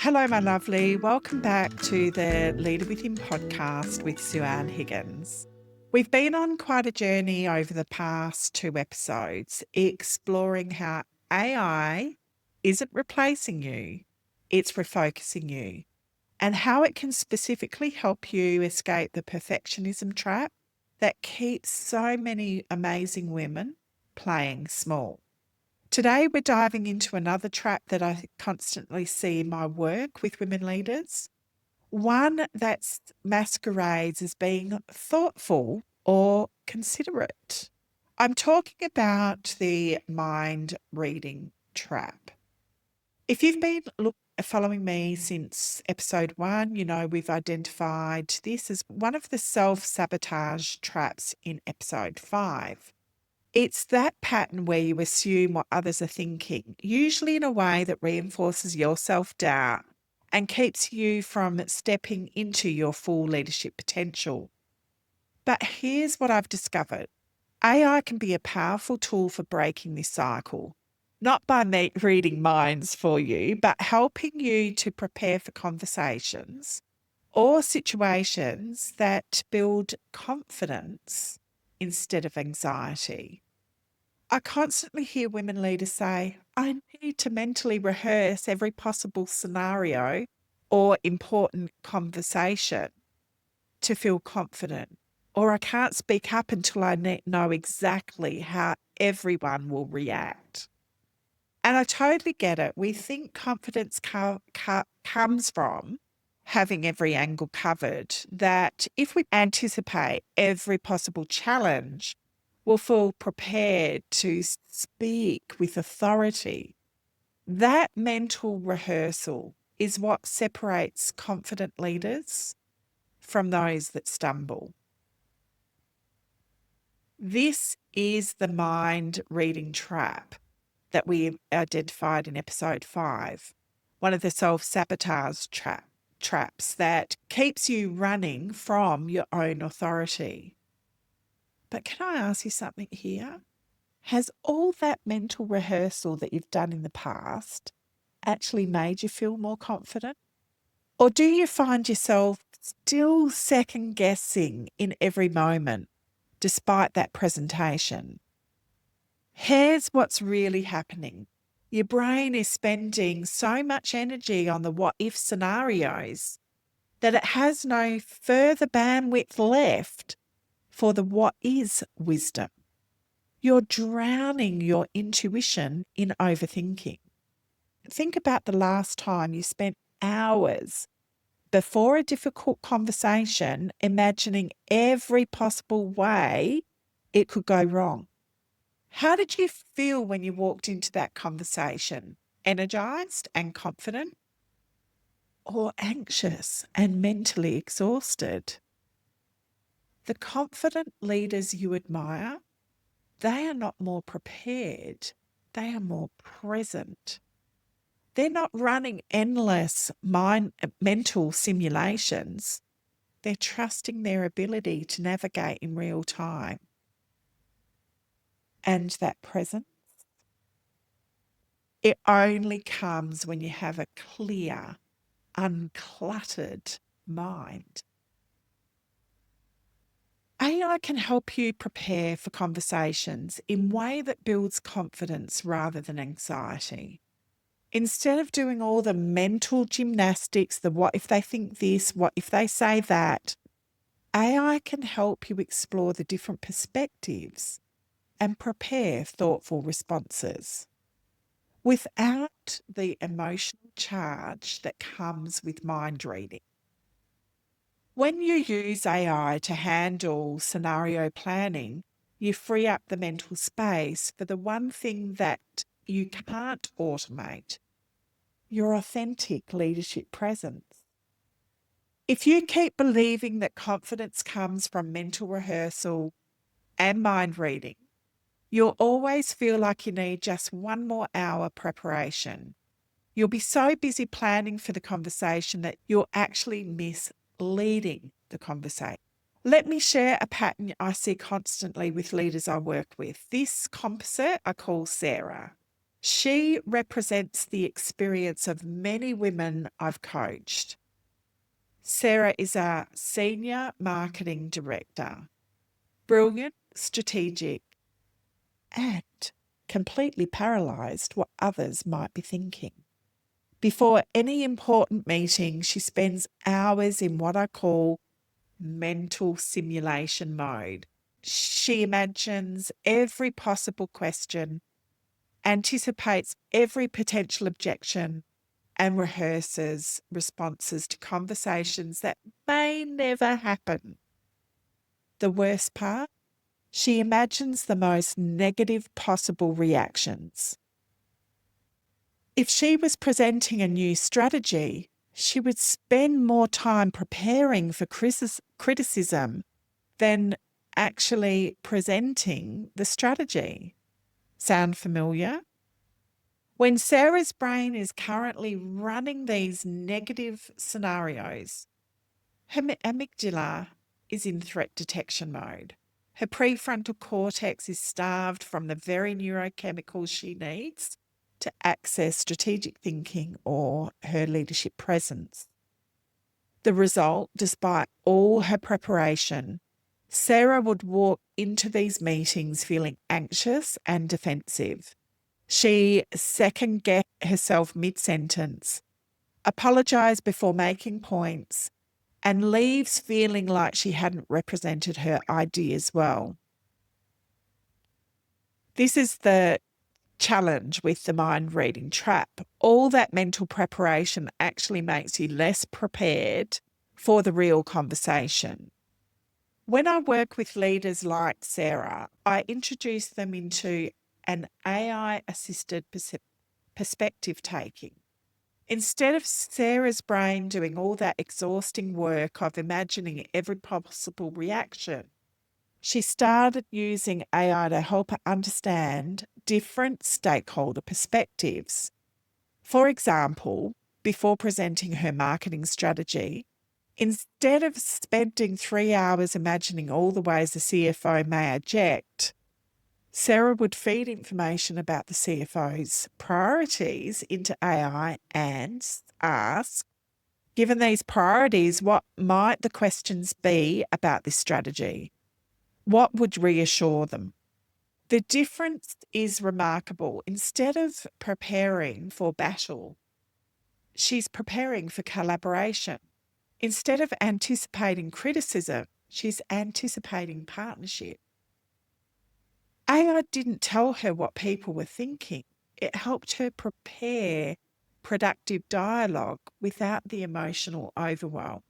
Hello, my lovely. Welcome back to the Leader Within podcast with Sue-Anne Higgins. We've been on quite a journey over the past 2 episodes, exploring how AI isn't replacing you, it's refocusing you, and how it can specifically help you escape the perfectionism trap that keeps so many amazing women playing small. Today, we're diving into another trap that I constantly see in my work with women leaders, one that masquerades as being thoughtful or considerate. I'm talking about the mind reading trap. If you've been following me since episode 1, you know we've identified this as one of the self sabotage traps in episode 5. It's that pattern where you assume what others are thinking, usually in a way that reinforces your self doubt and keeps you from stepping into your full leadership potential. But here's what I've discovered: AI can be a powerful tool for breaking this cycle, not by reading minds for you, but helping you to prepare for conversations or situations that build confidence instead of anxiety. I constantly hear women leaders say, I need to mentally rehearse every possible scenario or important conversation to feel confident. Or I can't speak up until I know exactly how everyone will react. And I totally get it. We think confidence comes from having every angle covered, that if we anticipate every possible challenge, we'll feel prepared to speak with authority. That mental rehearsal is what separates confident leaders from those that stumble. This is the mind reading trap that we identified in episode 5, one of the self sabotage traps that keeps you running from your own authority. But can I ask you something here? Has all that mental rehearsal that you've done in the past actually made you feel more confident? Or do you find yourself still second guessing in every moment despite that presentation? Here's what's really happening. Your brain is spending so much energy on the what if scenarios that it has no further bandwidth left for the what is wisdom. You're drowning your intuition in overthinking. Think about the last time you spent hours before a difficult conversation imagining every possible way it could go wrong. How did you feel when you walked into that conversation? Energized and confident, or anxious and mentally exhausted? The confident leaders you admire, they are not more prepared, they are more present. They're not running endless mental simulations. They're trusting their ability to navigate in real time. And that presence, it only comes when you have a clear, uncluttered mind. AI can help you prepare for conversations in a way that builds confidence rather than anxiety. Instead of doing all the mental gymnastics, the what if they think this, what if they say that, AI can help you explore the different perspectives and prepare thoughtful responses without the emotional charge that comes with mind reading. When you use AI to handle scenario planning, you free up the mental space for the one thing that you can't automate: your authentic leadership presence. If you keep believing that confidence comes from mental rehearsal and mind reading, you'll always feel like you need just one more hour preparation. You'll be so busy planning for the conversation that you'll actually miss leading the conversation. Let me share a pattern I see constantly with leaders I work with. This composite I call Sarah. She represents the experience of many women I've coached. Sarah is a senior marketing director, brilliant, strategic, and completely paralysed what others might be thinking. Before any important meeting, she spends hours in what I call mental simulation mode. She imagines every possible question, anticipates every potential objection, and rehearses responses to conversations that may never happen. The worst part? She imagines the most negative possible reactions. If she was presenting a new strategy, she would spend more time preparing for criticism than actually presenting the strategy. Sound familiar? When Sarah's brain is currently running these negative scenarios, her amygdala is in threat detection mode. Her prefrontal cortex is starved from the very neurochemicals she needs to access strategic thinking or her leadership presence. The result, despite all her preparation, Sarah would walk into these meetings feeling anxious and defensive. She second-guessed herself mid-sentence, apologised before making points, and leaves feeling like she hadn't represented her ideas well. This is the challenge with the mind reading trap. All that mental preparation actually makes you less prepared for the real conversation. When I work with leaders like Sarah, I introduce them into an AI-assisted perspective taking. Instead of Sarah's brain doing all that exhausting work of imagining every possible reaction, she started using AI to help her understand different stakeholder perspectives. For example, before presenting her marketing strategy, instead of spending 3 hours imagining all the ways the CFO may object, Sarah would feed information about the CFO's priorities into AI and ask, given these priorities, what might the questions be about this strategy? What would reassure them? The difference is remarkable. Instead of preparing for battle, she's preparing for collaboration. Instead of anticipating criticism, she's anticipating partnership. AI didn't tell her what people were thinking. It helped her prepare productive dialogue without the emotional overwhelm.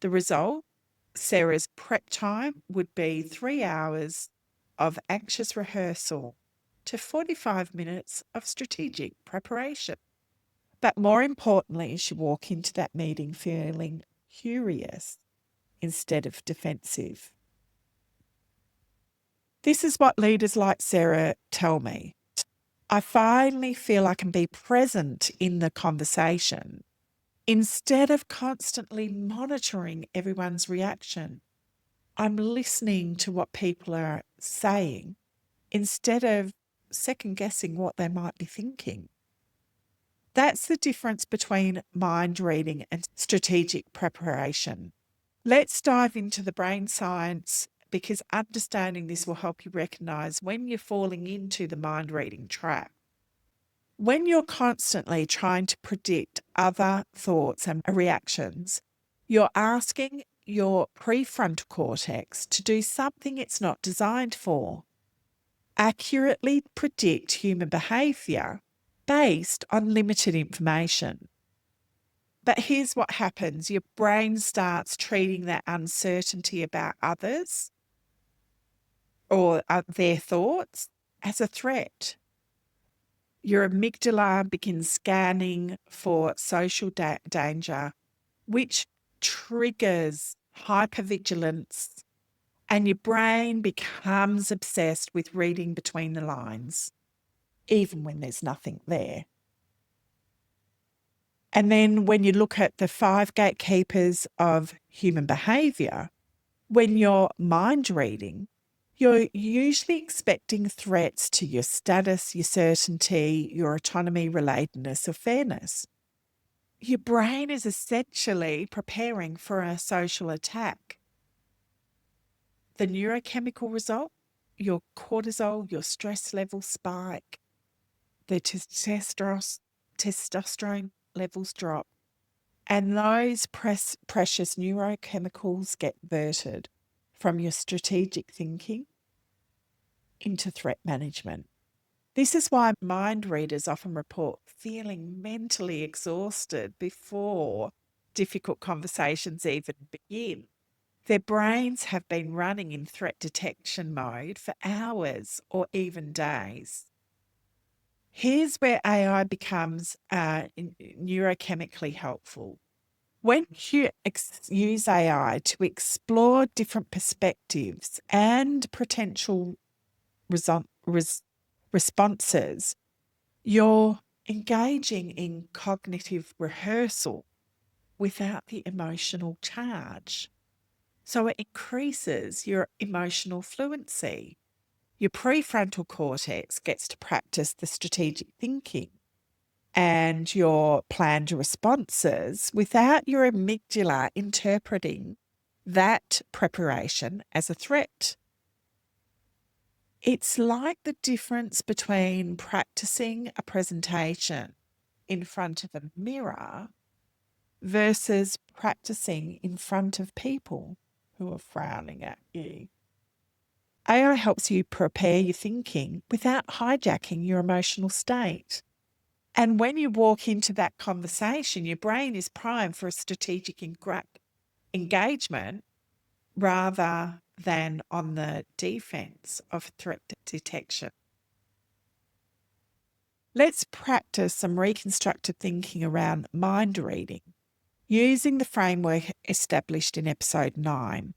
The result? Sarah's prep time would be 3 hours of anxious rehearsal to 45 minutes of strategic preparation. But more importantly, she walked into that meeting feeling curious instead of defensive. This is what leaders like Sarah tell me. I finally feel I can be present in the conversation instead of constantly monitoring everyone's reaction. I'm listening to what people are saying instead of second guessing what they might be thinking. That's the difference between mind reading and strategic preparation. Let's dive into the brain science because understanding this will help you recognize when you're falling into the mind reading trap. When you're constantly trying to predict other thoughts and reactions, you're asking your prefrontal cortex to do something it's not designed for. Accurately predict human behaviour based on limited information. But here's what happens. Your brain starts treating that uncertainty about others or their thoughts as a threat. Your amygdala begins scanning for social danger, which triggers hypervigilance, and your brain becomes obsessed with reading between the lines, even when there's nothing there. And then when you look at the 5 gatekeepers of human behaviour, when you're mind reading, You're usually expecting threats to your status, your certainty, your autonomy, relatedness, or fairness. Your brain is essentially preparing for a social attack. The neurochemical result, your cortisol, your stress level spike, the testosterone levels drop, and those precious neurochemicals get diverted from your strategic thinking into threat management. This is why mind readers often report feeling mentally exhausted before difficult conversations even begin. Their brains have been running in threat detection mode for hours or even days. Here's where AI becomes neurochemically helpful. When you use AI to explore different perspectives and potential responses, you're engaging in cognitive rehearsal without the emotional charge. So it increases your emotional fluency. Your prefrontal cortex gets to practice the strategic thinking and your planned responses without your amygdala interpreting that preparation as a threat. It's like the difference between practicing a presentation in front of a mirror versus practicing in front of people who are frowning at you. AI helps you prepare your thinking without hijacking your emotional state. And when you walk into that conversation, your brain is primed for a strategic engagement rather than on the defense of threat detection. Let's practice some reconstructed thinking around mind reading using the framework established in episode 9.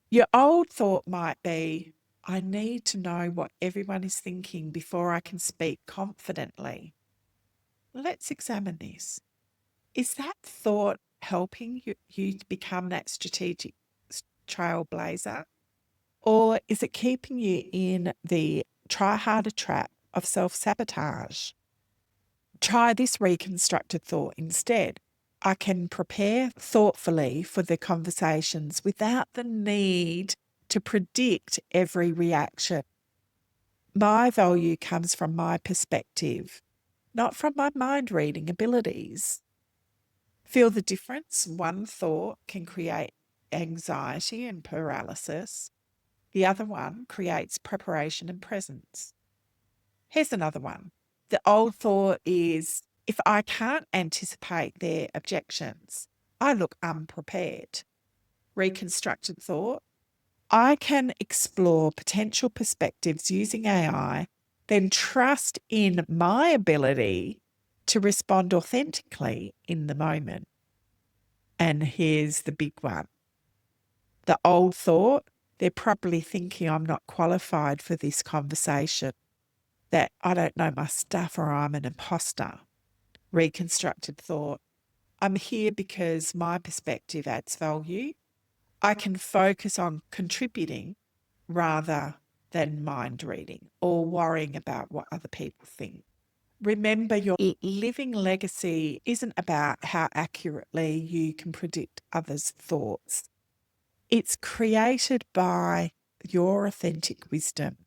Your old thought might be, I need to know what everyone is thinking before I can speak confidently. Let's examine this. Is that thought helping you to become that strategic trailblazer? Or is it keeping you in the try harder trap of self-sabotage? Try this reconstructed thought instead. I can prepare thoughtfully for the conversations without the need to predict every reaction. My value comes from my perspective, not from my mind reading abilities. Feel the difference? One thought can create anxiety and paralysis. The other one creates preparation and presence. Here's another one. The old thought is, if I can't anticipate their objections, I look unprepared. Reconstructed thought, I can explore potential perspectives using AI, then trust in my ability to respond authentically in the moment. And here's the big one. The old thought, they're probably thinking I'm not qualified for this conversation, that I don't know my stuff or I'm an imposter. Reconstructed thought, I'm here because my perspective adds value. I can focus on contributing rather than mind reading or worrying about what other people think. Remember, your living legacy isn't about how accurately you can predict others' thoughts. It's created by your authentic wisdom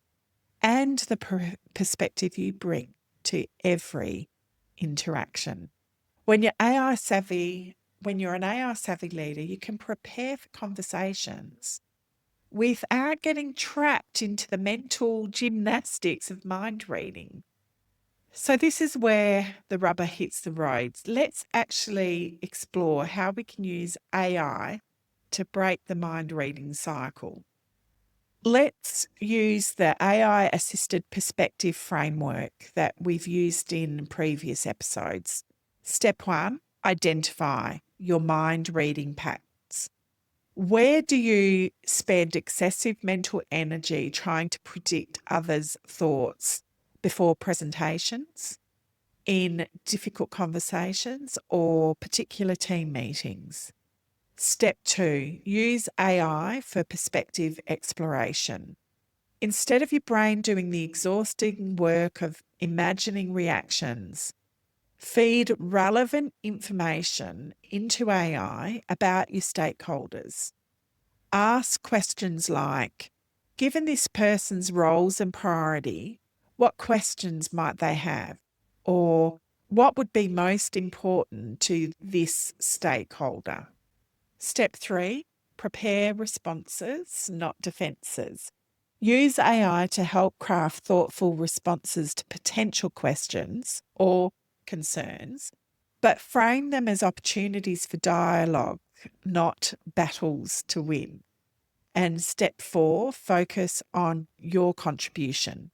and the perspective you bring to every interaction. When you're an AI savvy leader, you can prepare for conversations without getting trapped into the mental gymnastics of mind reading. So this is where the rubber hits the road. Let's actually explore how we can use AI to break the mind reading cycle. Let's use the AI assisted perspective framework that we've used in previous episodes. Step 1, identify your mind reading patterns. Where do you spend excessive mental energy trying to predict others' thoughts before presentations, in difficult conversations, or particular team meetings? Step 2, use AI for perspective exploration. Instead of your brain doing the exhausting work of imagining reactions, feed relevant information into AI about your stakeholders. Ask questions like, given this person's roles and priority, what questions might they have? Or what would be most important to this stakeholder? Step 3, prepare responses, not defenses. Use AI to help craft thoughtful responses to potential questions or concerns, but frame them as opportunities for dialogue, not battles to win. And step 4, focus on your contribution.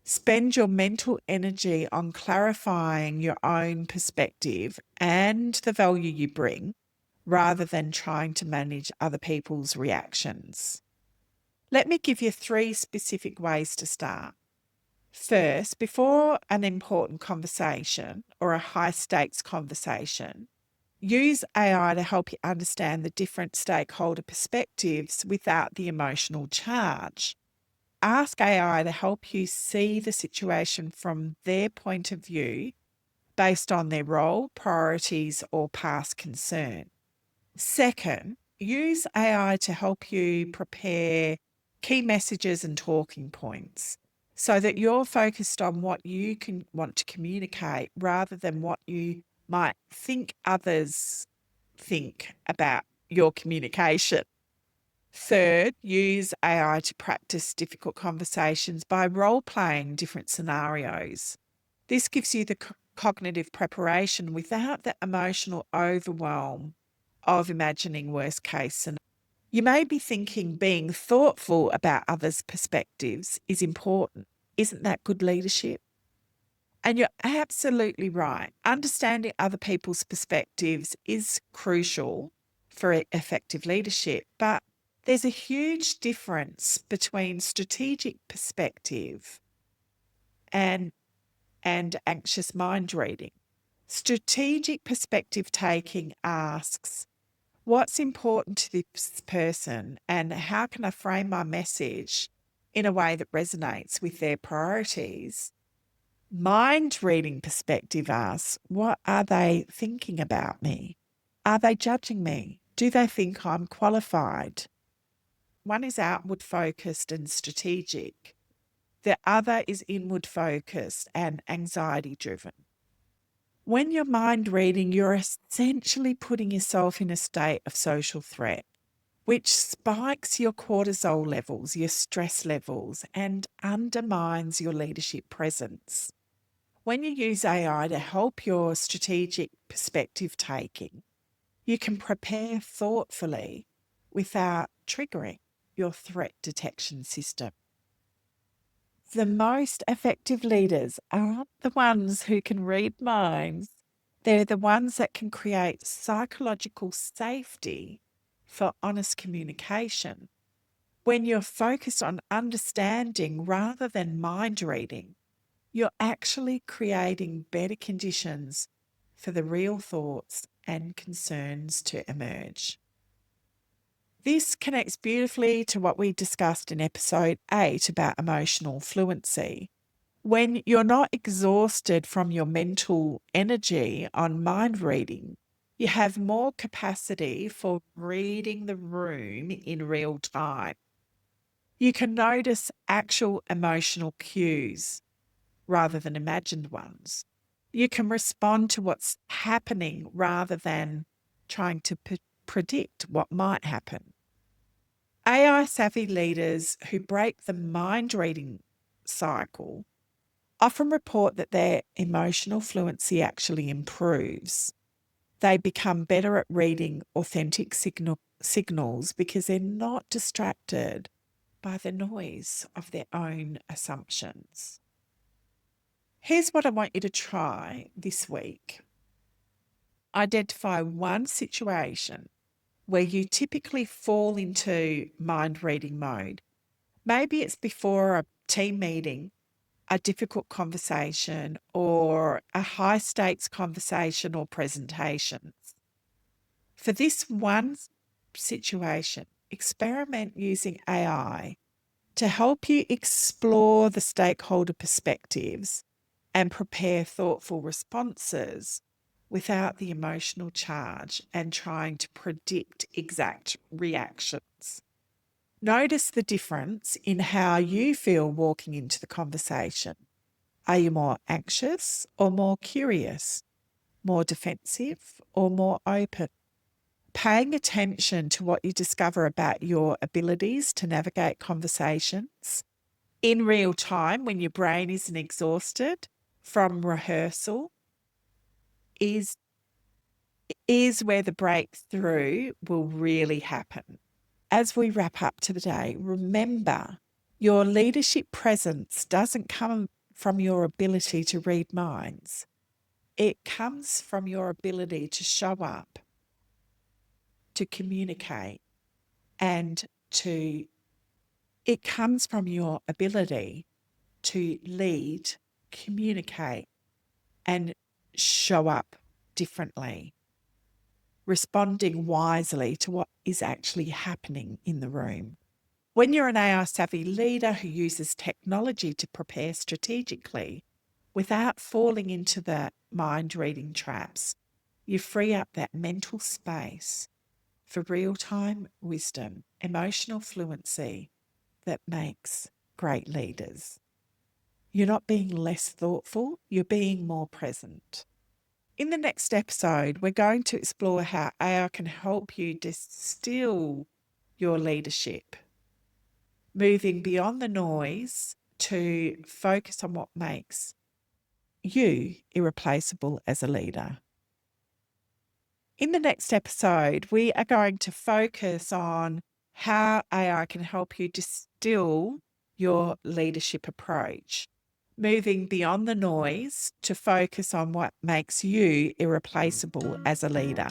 Spend your mental energy on clarifying your own perspective and the value you bring rather than trying to manage other people's reactions. Let me give you 3 specific ways to start. First, before an important conversation or a high stakes conversation, use AI to help you understand the different stakeholder perspectives without the emotional charge. Ask AI to help you see the situation from their point of view based on their role, priorities, or past concern. Second, use AI to help you prepare key messages and talking points so that you're focused on what you can want to communicate rather than what you might think others think about your communication. Third, use AI to practice difficult conversations by role playing different scenarios. This gives you the cognitive preparation without the emotional overwhelm of imagining worst case scenarios. You may be thinking being thoughtful about others' perspectives is important. Isn't that good leadership? And you're absolutely right. Understanding other people's perspectives is crucial for effective leadership, but there's a huge difference between strategic perspective and anxious mind reading. Strategic perspective taking asks, what's important to this person and how can I frame my message in a way that resonates with their priorities? Mind reading perspective asks, what are they thinking about me? Are they judging me? Do they think I'm qualified? One is outward focused and strategic. The other is inward focused and anxiety driven. When you're mind reading, you're essentially putting yourself in a state of social threat, which spikes your cortisol levels, your stress levels, and undermines your leadership presence. When you use AI to help your strategic perspective taking, you can prepare thoughtfully without triggering your threat detection system. The most effective leaders aren't the ones who can read minds. They're the ones that can create psychological safety for honest communication. When you're focused on understanding rather than mind reading, you're actually creating better conditions for the real thoughts and concerns to emerge. This connects beautifully to what we discussed in episode 8 about emotional fluency. When you're not exhausted from your mental energy on mind reading, you have more capacity for reading the room in real time. You can notice actual emotional cues rather than imagined ones. You can respond to what's happening rather than trying to predict what might happen. AI savvy leaders who break the mind reading cycle often report that their emotional fluency actually improves. They become better at reading authentic signals because they're not distracted by the noise of their own assumptions. Here's what I want you to try this week. Identify one situation where you typically fall into mind reading mode. Maybe it's before a team meeting, a difficult conversation, or a high stakes conversation or presentation. For this one situation, experiment using AI to help you explore the stakeholder perspectives and prepare thoughtful responses without the emotional charge and trying to predict exact reactions. Notice the difference in how you feel walking into the conversation. Are you more anxious or more curious? More defensive or more open? Paying attention to what you discover about your abilities to navigate conversations in real time when your brain isn't exhausted from rehearsal is where the breakthrough will really happen. As we wrap up to the day, remember your leadership presence doesn't come from your ability to read minds. It comes from your ability to show up, to communicate, and it comes from your ability to lead, communicate, and show up differently, responding wisely to what is actually happening in the room. When you're an AI savvy leader who uses technology to prepare strategically without falling into the mind reading traps, you free up that mental space for real-time wisdom, emotional fluency that makes great leaders. You're not being less thoughtful, you're being more present. In the next episode, we're going to explore how AI can help you distill your leadership, moving beyond the noise to focus on what makes you irreplaceable as a leader. In the next episode, we are going to focus on how AI can help you distill your leadership approach, moving beyond the noise to focus on what makes you irreplaceable as a leader.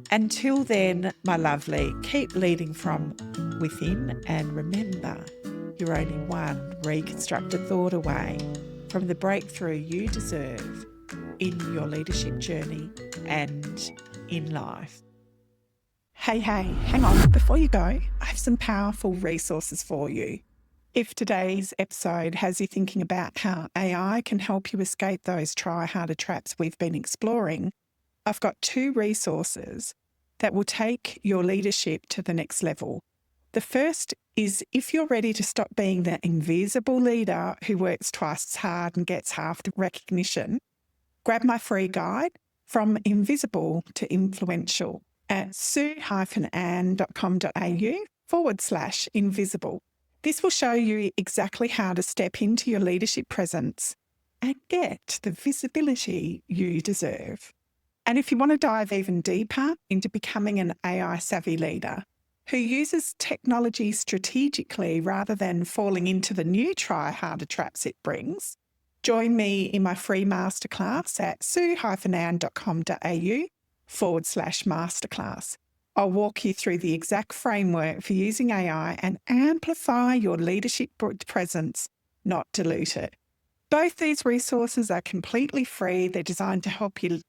Until then, my lovely, keep leading from within and remember, you're only one reconstructed thought away from the breakthrough you deserve in your leadership journey and in life. Hey, hang on. Before you go, I have some powerful resources for you. If today's episode has you thinking about how AI can help you escape those try harder traps we've been exploring, I've got 2 resources that will take your leadership to the next level. The first is if you're ready to stop being the invisible leader who works twice as hard and gets half the recognition, grab my free guide, From Invisible to Influential, at sue-anne.com.au/invisible. This will show you exactly how to step into your leadership presence and get the visibility you deserve. And if you want to dive even deeper into becoming an AI savvy leader who uses technology strategically rather than falling into the new try harder traps it brings, join me in my free masterclass at sue-anne.com.au/masterclass. I'll walk you through the exact framework for using AI and amplify your leadership presence, not dilute it. Both these resources are completely free. They're designed to help you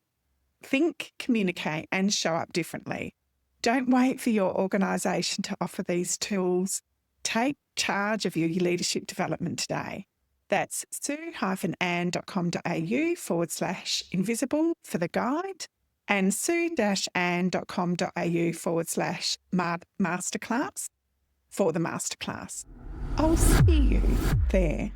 think, communicate, and show up differently. Don't wait for your organisation to offer these tools. Take charge of your leadership development today. That's sue-anne.com.au/invisible for the guide and sue-anne.com.au/masterclass for the masterclass. I'll see you there.